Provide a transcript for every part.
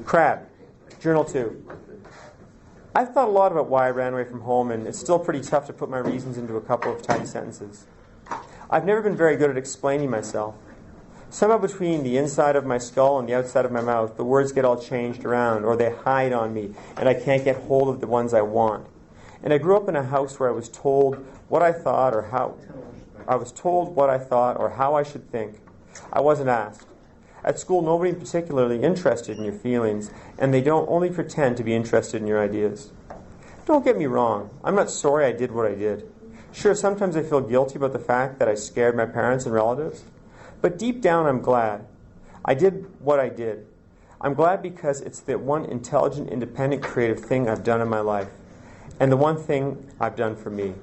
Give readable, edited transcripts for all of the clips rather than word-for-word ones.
Crabbe Journal 2. I've thought a lot about why I ran away from home, and it's still pretty tough to put my reasons into a couple of tidy sentences. I've never been very good at explaining myself. Somehow between the inside of my skull and the outside of my mouth, the words get all changed around, or they hide on me, and I can't get hold of the ones I want. And I grew up in a house where I was told what I thought or how I should think. I wasn't asked. At school, nobody particularly interested in your feelings, and they don't only pretend to be interested in your ideas. Don't get me wrong. I'm not sorry I did what I did. Sure, sometimes I feel guilty about the fact that I scared my parents and relatives. But deep down, I'm glad. I did what I did. I'm glad because it's the one intelligent, independent, creative thing I've done in my life, and the one thing I've done for me.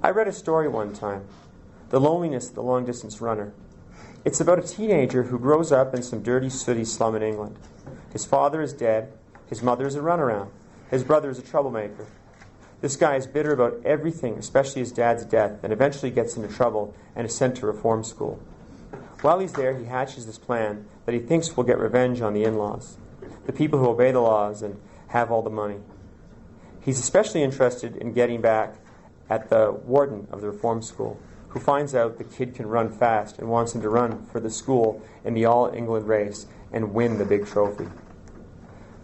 I read a story one time, The Loneliness of the Long-Distance Runner. It's about a teenager who grows up in some dirty, sooty slum in England. His father is dead. His mother is a runaround. His brother is a troublemaker. This guy is bitter about everything, especially his dad's death, and eventually gets into trouble and is sent to reform school. While he's there, he hatches this plan that he thinks will get revenge on the in-laws, the people who obey the laws and have all the money. He's especially interested in getting back at the warden of the reform school, who finds out the kid can run fast and wants him to run for the school in the All-England race and win the big trophy.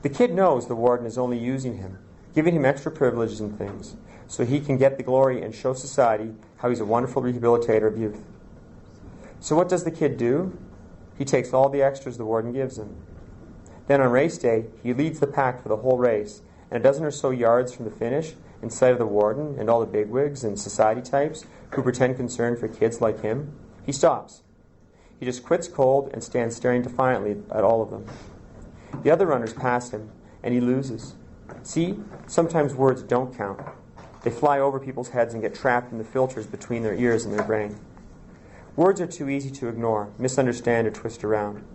The kid knows the warden is only using him, giving him extra privileges and things, so he can get the glory and show society how he's a wonderful rehabilitator of youth. So what does the kid do? He takes all the extras the warden gives him. Then on race day, he leads the pack for the whole race, and a dozen or so yards from the finish, in sight of the warden and all the bigwigs and society types who pretend concern for kids like him, he stops. He just quits cold and stands staring defiantly at all of them. The other runners pass him, and he loses. See, sometimes words don't count. They fly over people's heads and get trapped in the filters between their ears and their brain. Words are too easy to ignore, misunderstand, or twist around.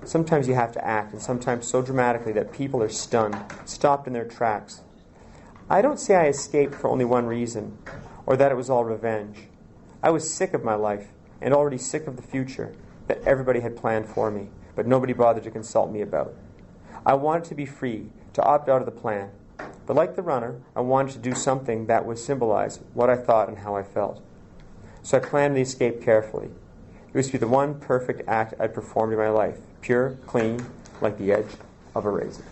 Sometimes you have to act, and sometimes so dramatically that people are stunned, stopped in their tracks. I don't say I escaped for only one reason, or that it was all revenge. I was sick of my life, and already sick of the future that everybody had planned for me, but nobody bothered to consult me about. I wanted to be free, to opt out of the plan. But like the runner, I wanted to do something that would symbolize what I thought and how I felt. So I planned the escape carefully. It was to be the one perfect act I'd performed in my life, pure, clean, like the edge of a razor.